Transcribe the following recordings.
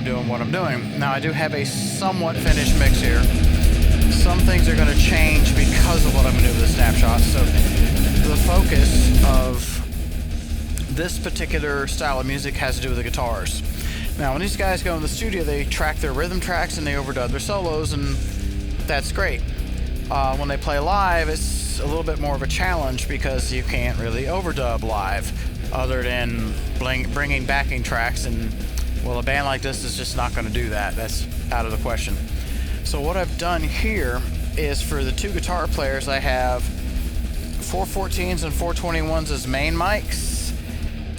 doing what I'm doing. Now I do have a somewhat finished mix here. Some things are going to change because of what I'm going to do with the snapshots. So the focus of this particular style of music has to do with the guitars. Now when these guys go in the studio, they track their rhythm tracks and they overdub their solos, and that's great. When they play live, it's a little bit more of a challenge because you can't really overdub live other than bringing backing tracks, and well, a band like this is just not going to do that. That's out of the question. So what I've done here is for the two guitar players, I have 414s and 421s as main mics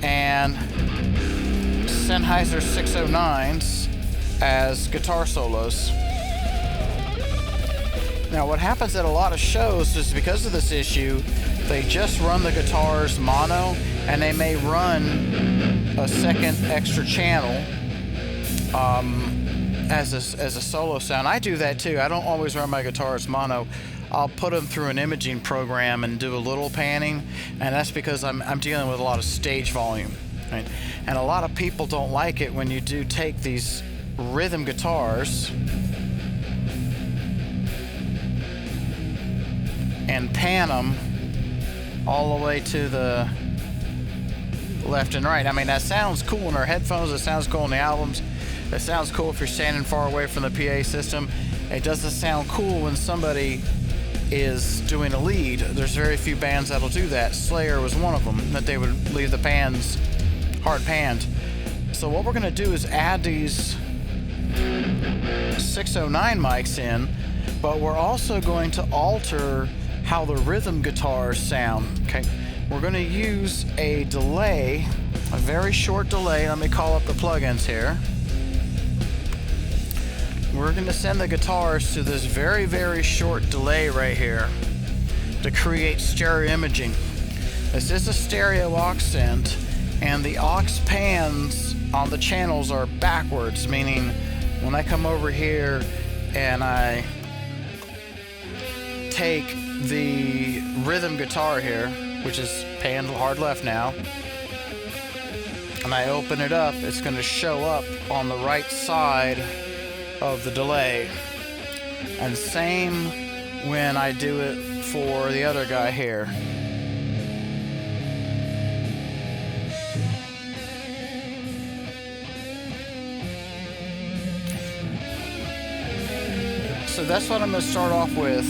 and Sennheiser 609s as guitar solos. Now what happens at a lot of shows is because of this issue, they just run the guitars mono, and they may run a second extra channel as a solo sound. I do that too. I don't always run my guitars mono. I'll put them through an imaging program and do a little panning, and that's because I'm dealing with a lot of stage volume, right? And a lot of people don't like it when you do take these rhythm guitars and pan them all the way to the left and right. I mean, that sounds cool in our headphones, it sounds cool in the albums, it sounds cool if you're standing far away from the PA system. It doesn't sound cool when somebody is doing a lead. There's very few bands that'll do that. Slayer was one of them, that they would leave the pans hard panned. So what we're going to do is add these 609 mics in, but we're also going to alter how the rhythm guitars sound. Okay, we're going to use a delay, a very short delay. Let me call up the plugins here. We're going to send the guitars to this very, very short delay right here to create stereo imaging. This is a stereo aux send, and the aux pans on the channels are backwards, meaning when I come over here and I take the rhythm guitar here, which is panned hard left now, and I open it up, it's going to show up on the right side of the delay. And same when I do it for the other guy here. So that's what I'm going to start off with.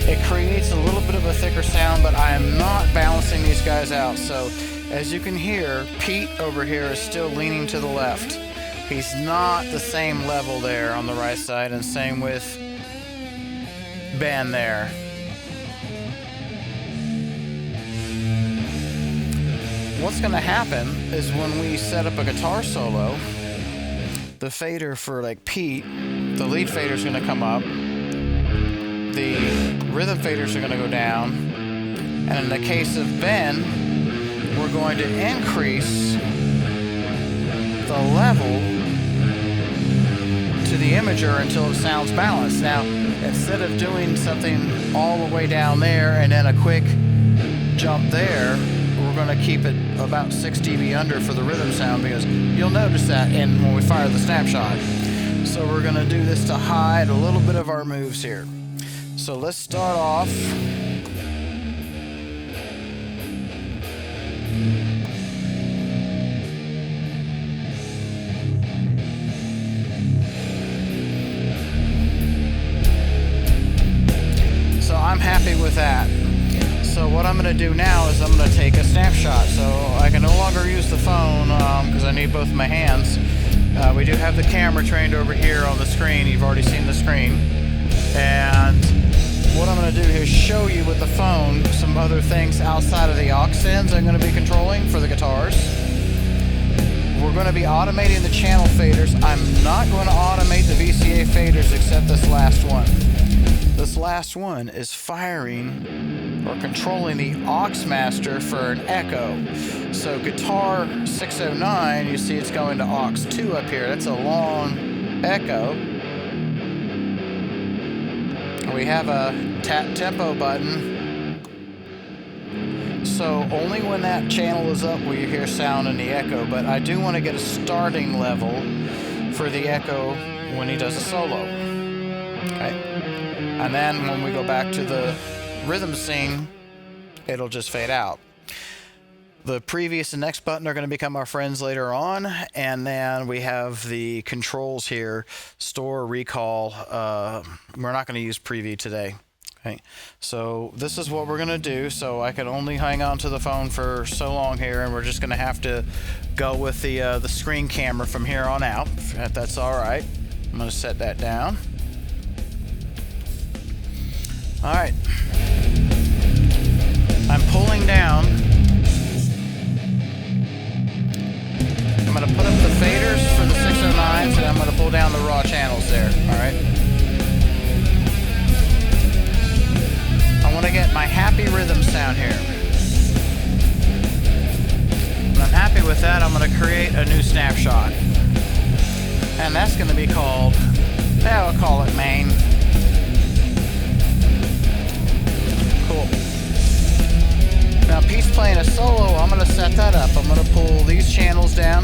It creates a little bit of a thicker sound, but I am not balancing these guys out. So as you can hear, Pete over here is still leaning to the left. He's not the same level there on the right side, and same with Ben there. What's going to happen is when we set up a guitar solo, the fader for like Pete, the lead fader is going to come up, the rhythm faders are going to go down, and in the case of Ben, we're going to increase the level to the imager until it sounds balanced. Now, instead of doing something all the way down there and then a quick jump there, we're going to keep it about 6 dB under for the rhythm sound, because you'll notice that when we fire the snapshot. So we're going to do this to hide a little bit of our moves here. So let's start off. So I'm happy with that. So what I'm going to do now is I'm going to take a snapshot. So I can no longer use the phone because I need both my hands. We do have the camera trained over here on the screen. You've already seen the screen. And what I'm going to do is show you with the phone some other things outside of the aux sends I'm going to be controlling for the guitars. We're going to be automating the channel faders. I'm not going to automate the VCA faders except this last one. This last one is firing or controlling the aux master for an echo. So guitar 609, you see it's going to aux 2 up here. That's a long echo. We have a tempo button So only when that channel is up will you hear sound in the echo, but I do want to get a starting level for the echo when he does a solo. Okay. And then when we go back to the rhythm scene, it'll just fade out. The previous and next button are going to become our friends later on, and then we have the controls here, store, recall. We're not going to use preview today. Okay, so this is what we're going to do. So I can only hang on to the phone for so long here, and we're just going to have to go with the screen camera from here on out, if that's all right. I'm going to set that down. All right. I'm pulling down. I'm going to put up the faders for the 609s, and I'm going to pull down the raw channels there. All right. I want to get my happy rhythm sound here. When I'm happy with that, I'm going to create a new snapshot. And that's going to be called, I'll call it main. Cool. Now, Pete's playing a solo. I'm going to set that up. I'm going to pull these channels down,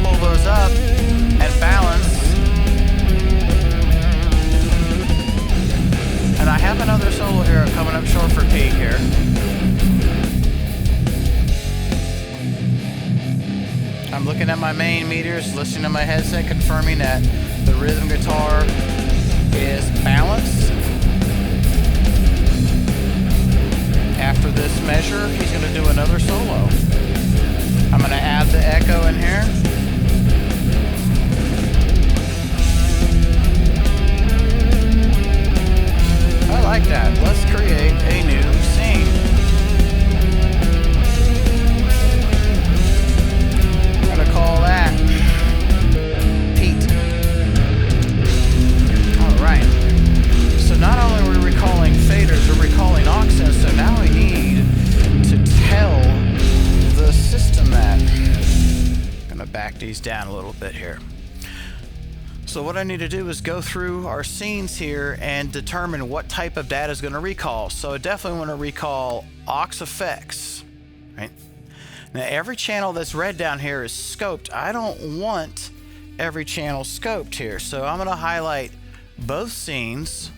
pull those up, and balance. And I have another solo here coming up short for Pete here. I'm looking at my main meters, listening to my headset, confirming that the rhythm guitar is balanced. After this measure, he's going to do another solo. I'm going to add the echo in here. I like that. Let's create a new scene. I'm going to call that Pete. All right. So not only are we recalling faders, we're recalling accents, so now we need to tell the system that. I'm going to back these down a little bit here. So what I need to do is go through our scenes here and determine what type of data is going to recall. So I definitely want to recall aux effects, right? Now every channel that's red down here is scoped. I don't want every channel scoped here. So I'm going to highlight both scenes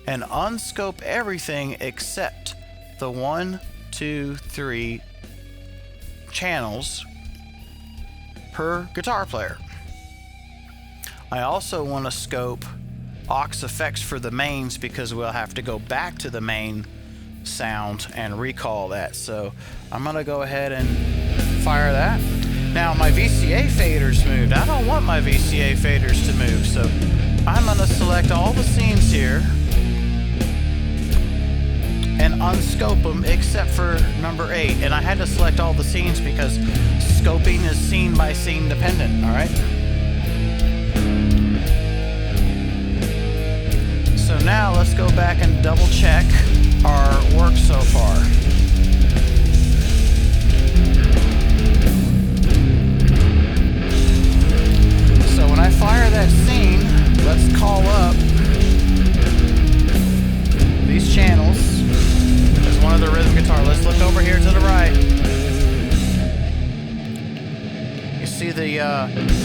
and unscope everything except the 1, 2, 3 channels per guitar player. I also want to scope aux effects for the mains because we'll have to go back to the main sound and recall that. So I'm going to go ahead and fire that. Now my VCA faders moved. I don't want my VCA faders to move, so I'm going to select all the scenes here and unscope them except for number 8. And I had to select all the scenes because scoping is scene by scene dependent, all right? So now let's go back and double check our work so far. So when I fire that scene, let's call up these channels as one of the rhythm guitar. Let's look over here to the right. See the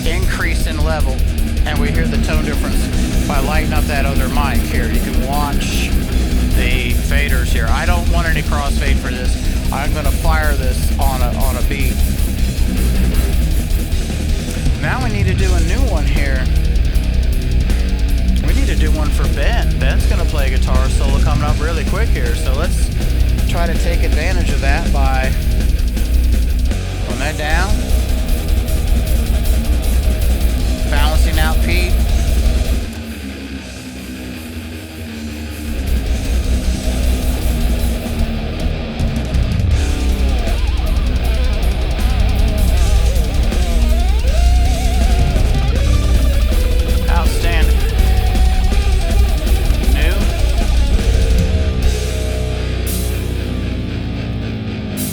increase in level, and we hear the tone difference by lighting up that other mic here. You can watch the faders here. I don't want any crossfade for this. I'm going to fire this on a beat. Now we need to do a new one here. We need to do one for Ben. Ben's going to play a guitar solo coming up really quick here, so let's try to take advantage of that by putting that down. Balancing out Pete. Outstanding. New.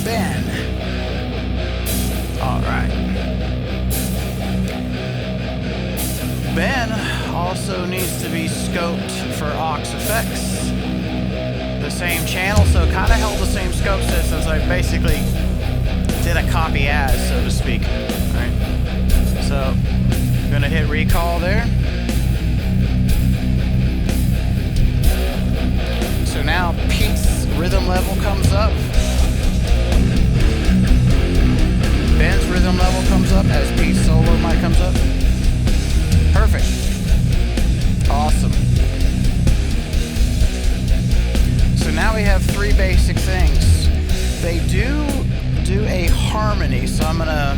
Ben. All right. Ben also needs to be scoped for aux effects. same channel, so it kind of held the same scope set since I basically did a copy as, so to speak. All right. So I'm gonna hit recall there. So now Pete's rhythm level comes up. Ben's rhythm level comes up as Pete's solo mic comes up. Perfect. Awesome. So now we have three basic things. They do a harmony, so I'm gonna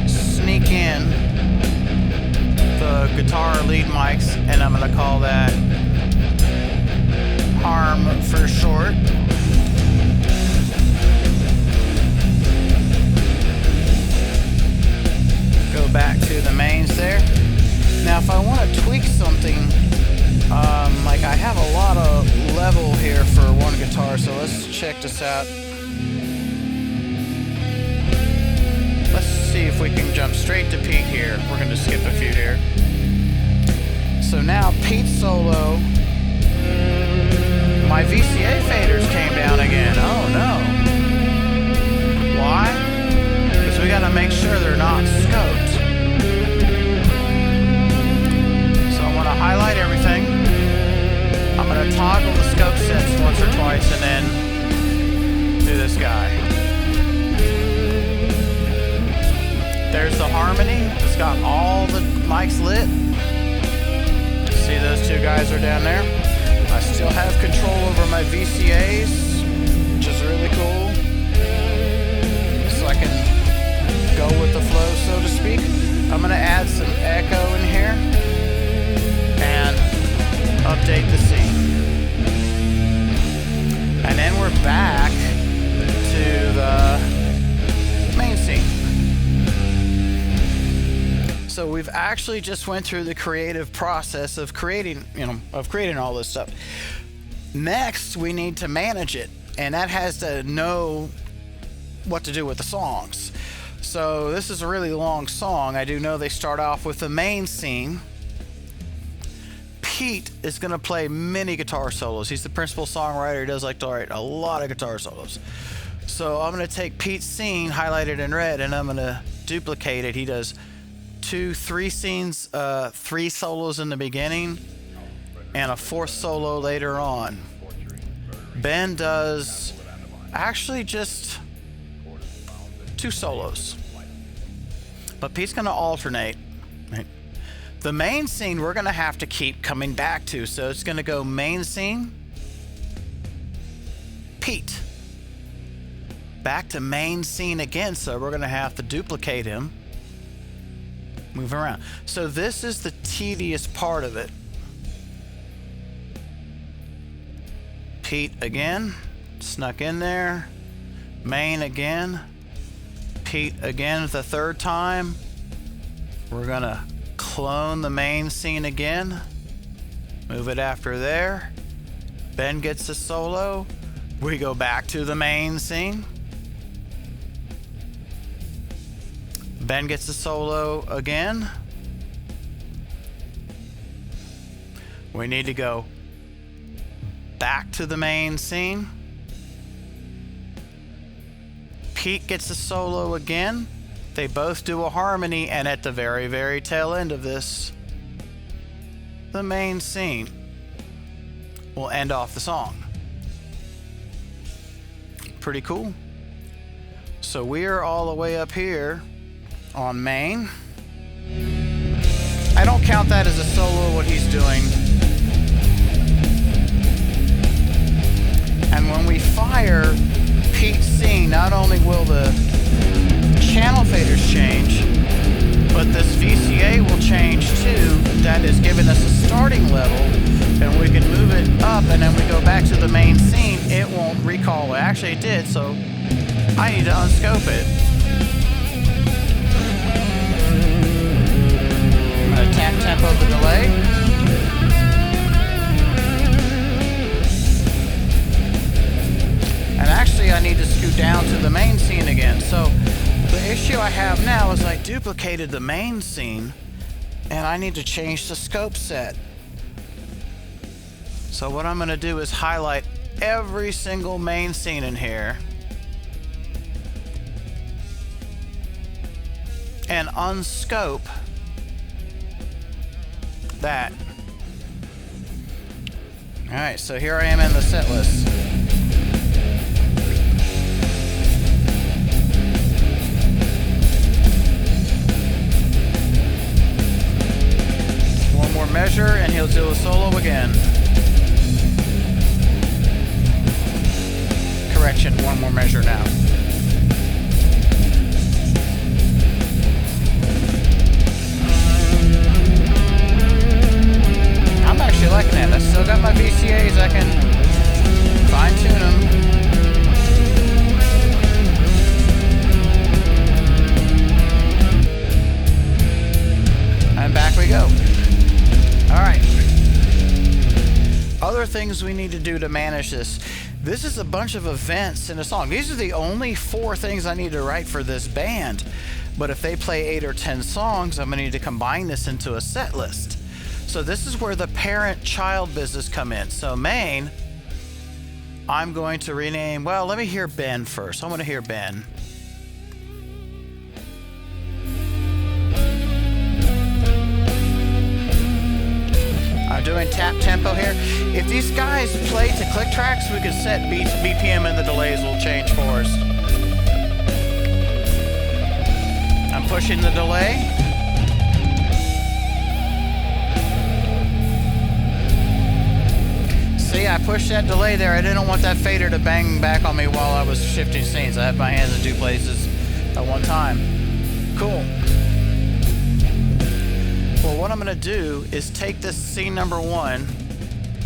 sneak in the guitar lead mics, and I'm gonna call that Harm for short. Go back to the mains there. Now if I want to tweak something, like I have a lot of level here for one guitar, so let's check this out. Let's see if we can jump straight to Pete here. We're going to skip a few here. So now Pete's solo, my VCA faders came down again. Oh no. Why? Because we got to make sure they're not scoped. So I'm going to highlight everything. I'm going to toggle the scope sets once or twice and then do this guy. There's the harmony. It's got all the mics lit. See those two guys are down there? I still have control over my VCAs, which is really cool. So I can go with the flow, so to speak. I'm going to add some echo in here and update the scene. And then we're back to the main scene. So we've actually just went through the creative process of creating, creating all this stuff. Next, we need to manage it, and that has to know what to do with the songs. So this is a really long song. I do know they start off with the main scene. Pete is going to play many guitar solos. He's the principal songwriter. He does like to write a lot of guitar solos. So I'm going to take Pete's scene, highlighted in red, and I'm going to duplicate it. He does 2, 3 scenes, 3 solos in the beginning, and a 4th solo later on. Ben does actually just 2 solos, but Pete's going to alternate. Right? The main scene we're going to have to keep coming back to, so it's going to go main scene, Pete, back to main scene again, so we're going to have to duplicate him, move around. So this is the tedious part of it. Pete again, snuck in there, main again, Pete again the 3rd time. We're going to clone the main scene again, move it after there. Ben gets a solo. We go back to the main scene. Ben gets a solo again. We need to go back to the main scene. Pete gets a solo again. They both do a harmony, and at the very, very tail end of this, the main scene will end off the song. Pretty cool. So we are all the way up here on main. I don't count that as a solo, what he's doing. And when we fire Pete's scene, not only will the channel faders change, but this VCA will change too. That is giving us a starting level, and we can move it up, and then we go back to the main scene. It won't recall. Actually, it did, so I need to unscope it. I'm going to tap tempo the delay. And actually, I need to scoot down to the main scene again. So the issue I have now is I duplicated the main scene, and I need to change the scope set. So what I'm gonna do is highlight every single main scene in here and unscope that. All right, so here I am in the set list. One more measure and he'll do a solo again. Correction, one more measure now. I'm actually liking that. I still got my VCAs. I can fine tune them. And back we go. All right. Other things we need to do to manage this. This is a bunch of events in a song. These are the only 4 things I need to write for this band. But if they play 8 or 10 songs, I'm gonna need to combine this into a set list. So this is where the parent-child business come in. So main, I'm going to rename, well, let me hear Ben first. I want to hear Ben. I'm doing tap tempo here. If these guys play to click tracks, we can set BPM and the delays will change for us. I'm pushing the delay. See, I pushed that delay there. I didn't want that fader to bang back on me while I was shifting scenes. I had my hands in 2 places at one time. Cool. Well, what I'm gonna do is take this scene number 1,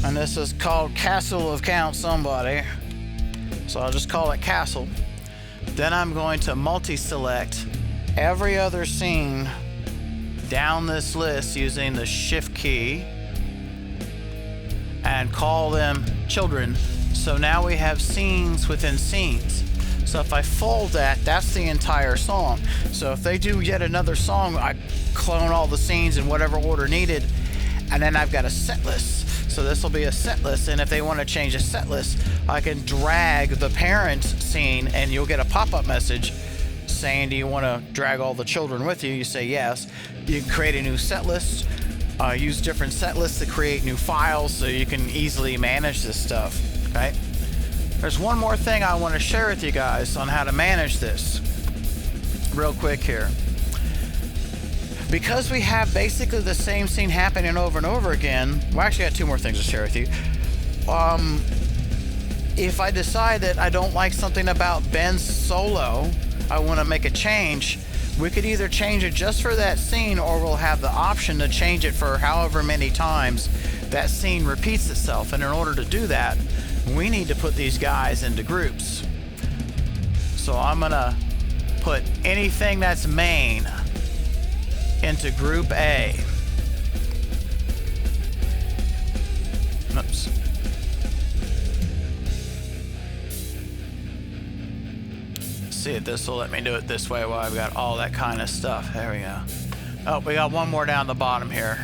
and this is called Castle of Count Somebody. So I'll just call it Castle. Then I'm going to multi-select every other scene down this list using the shift key and call them children. So now we have scenes within scenes. So if I fold that, that's the entire song. So if they do yet another song, I clone all the scenes in whatever order needed, and then I've got a set list. So this will be a set list, and if they want to change a set list, I can drag the parent scene and you'll get a pop-up message saying, do you want to drag all the children with you? You say yes. You can create a new set list. Use different set lists to create new files so you can easily manage this stuff, okay? There's one more thing I want to share with you guys on how to manage this real quick here. Because we have basically the same scene happening over and over again, well, actually I got 2 more things to share with you. If I decide that I don't like something about Ben's solo, I want to make a change, we could either change it just for that scene, or we'll have the option to change it for however many times that scene repeats itself. And in order to do that, we need to put these guys into groups. So I'm gonna put anything that's main into group A. Oops. See if this will let me do it this way while I've got all that kind of stuff. There we go. Oh, we got one more down the bottom here.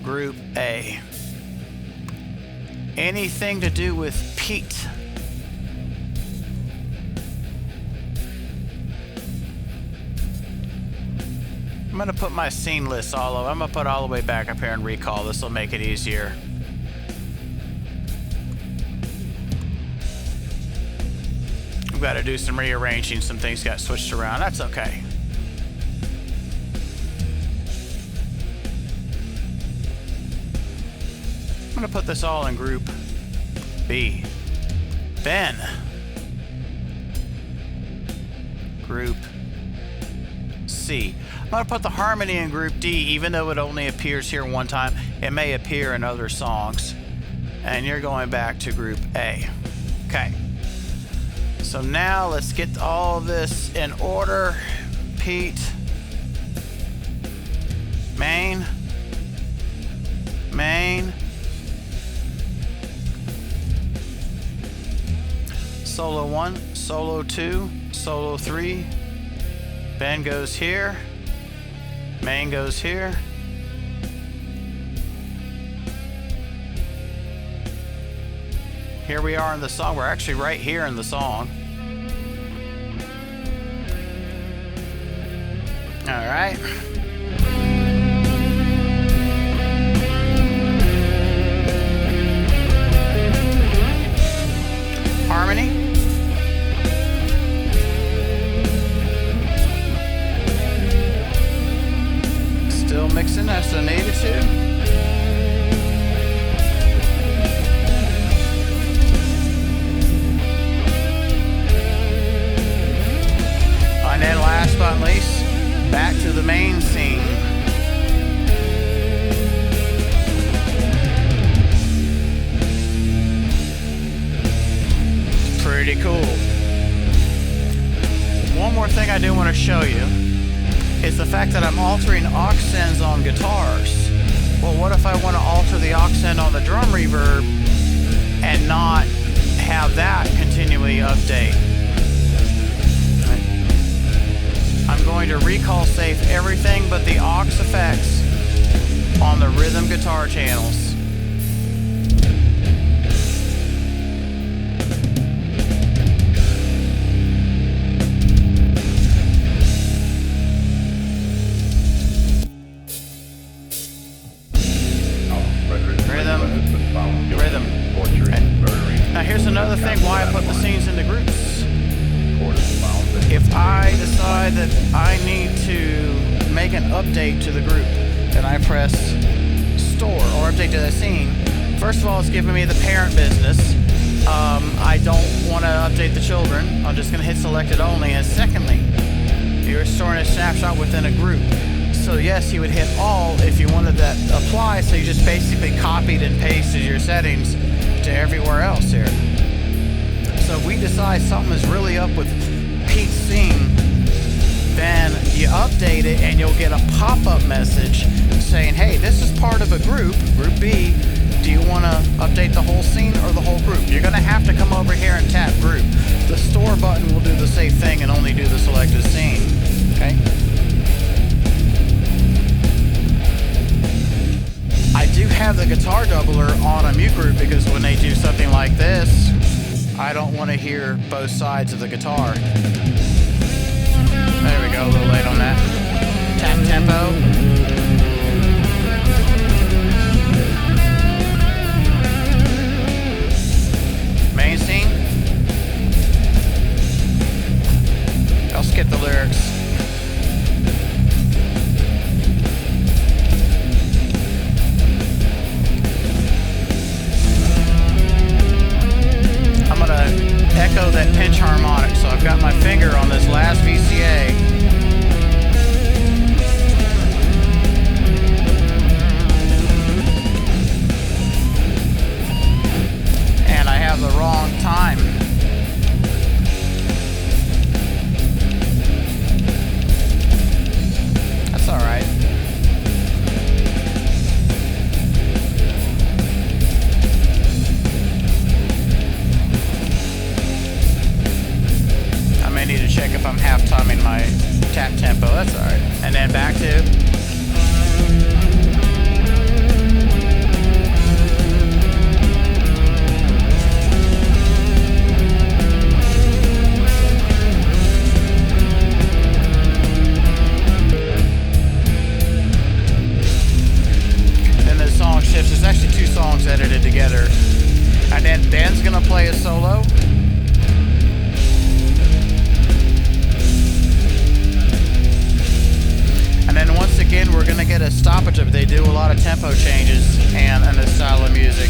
Group A. Anything to do with Pete. I'm gonna put my scene list all over. I'm gonna put all the way back up here and recall. This will make it easier. We've got to do some rearranging. Some things got switched around. That's okay. I'm gonna put this all in group B. Ben. Group C. I'm gonna put the harmony in group D, even though it only appears here one time. It may appear in other songs. And you're going back to group A. Okay. So now let's get all this in order. Pete. Main. Main. Solo 1, solo 2, solo 3. Ben goes here. Main goes here. Here we are in the song. We're actually right here in the song. All right. Harmony. Still mixing as I needed to. And then last but not least, back to the main scene. Pretty cool. One more thing I do want to show you is the fact that I'm altering aux sends on guitars. Well, what if I want to alter the aux send on the drum reverb and not have that continually update? I'm going to recall save everything but the aux effects on the rhythm guitar channels. Rhythm. Now here's another thing why I put the scenes into groups. If I decide that I need to make an update to the group, then I press store or update to the scene. First of all, it's giving me the parent business. I don't want to update the children. I'm just going to hit selected only. And secondly, you're storing a snapshot within a group. So yes, you would hit all if you wanted that apply. So you just basically copied and pasted your settings to everywhere else here. So if we decide something is really up with Pete's scene, then you update it and you'll get a pop-up message saying, hey, this is part of a group, Group B. Do you want to update the whole scene or the whole group? You're going to have to come over here and tap group. The store button will do the same thing and only do the selected scene. Okay? I do have the guitar doubler on a mute group because when they do something like this, I don't want to hear both sides of the guitar. There we go, a little late on that. Tap tempo. Main scene. I'll skip the lyrics. I'm gonna echo that pinch harmonic, so I've got my finger on this last VCA. And I have the wrong time. That's all right. I may need to check if I'm half timing my tap tempo. That's all right. And then back to. There's actually two songs edited together. And then Dan's gonna play a solo. And then once again, we're gonna get a stoppage of. They do a lot of tempo changes and this style of music.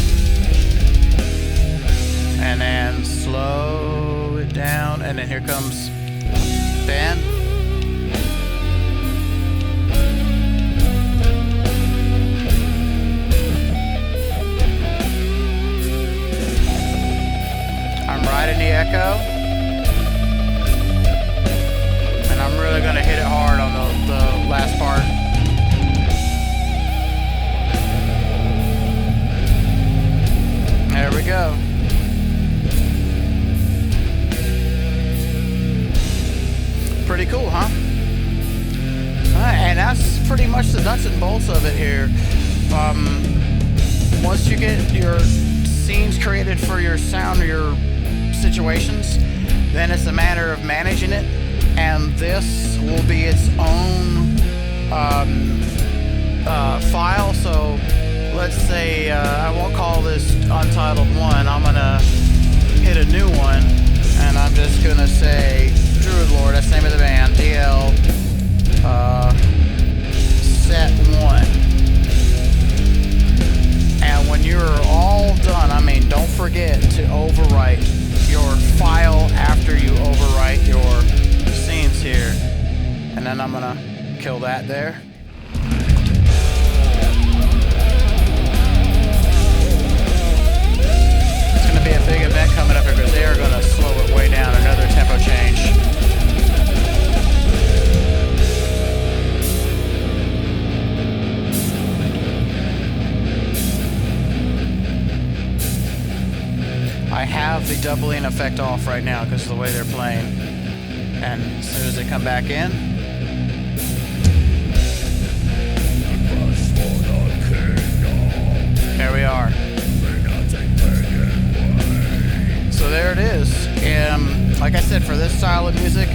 And then slow it down, and then here comes Dan. Right in the echo, and I'm really going to hit it hard on the last part. There we go. Pretty cool, huh? Alright, and that's pretty much the nuts and bolts of it here. Once you get your scenes created for your sound or your situations, then it's a matter of managing it, and this will be its own file. So let's say I won't call this Untitled 1. I'm gonna hit a new one, and I'm just gonna say Druid Lord, that's the name of the band, DL set 1. And when you're all done, I mean, don't forget to overwrite your file after you overwrite your scenes here. And then I'm gonna kill that there. It's gonna be a big event coming up here because they are gonna slow it way down. Another tempo change. I have the doubling effect off right now because of the way they're playing. And as soon as they come back in, there we are. So there it is. Like I said, for this style of music,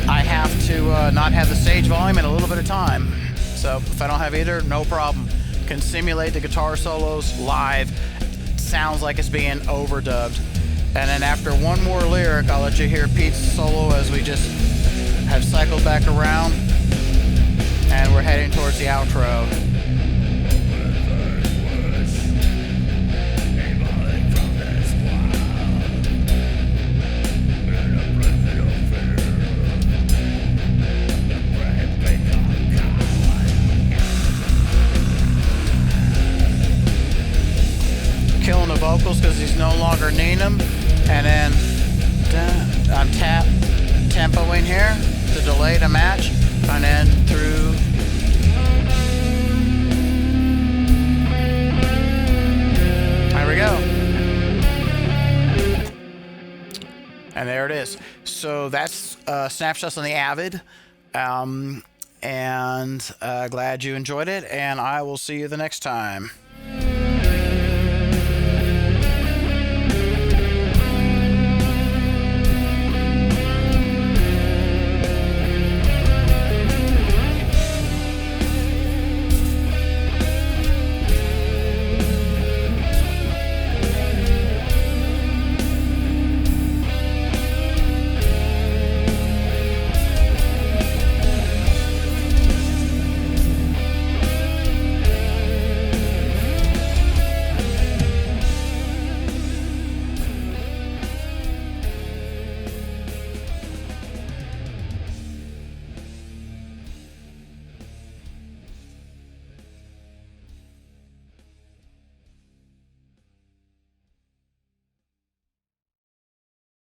I have to not have the stage volume and a little bit of time. So if I don't have either, no problem. Can simulate the guitar solos live. Sounds like it's being overdubbed. And then after one more lyric, I'll let you hear Pete's solo as we just have cycled back around, and we're heading towards the outro. Killing the vocals because he's no longer needing them, and then I'm tempoing here to delay to match, and then through. There we go. And there it is. So that's Snapshots on the Avid, and glad you enjoyed it, and I will see you the next time.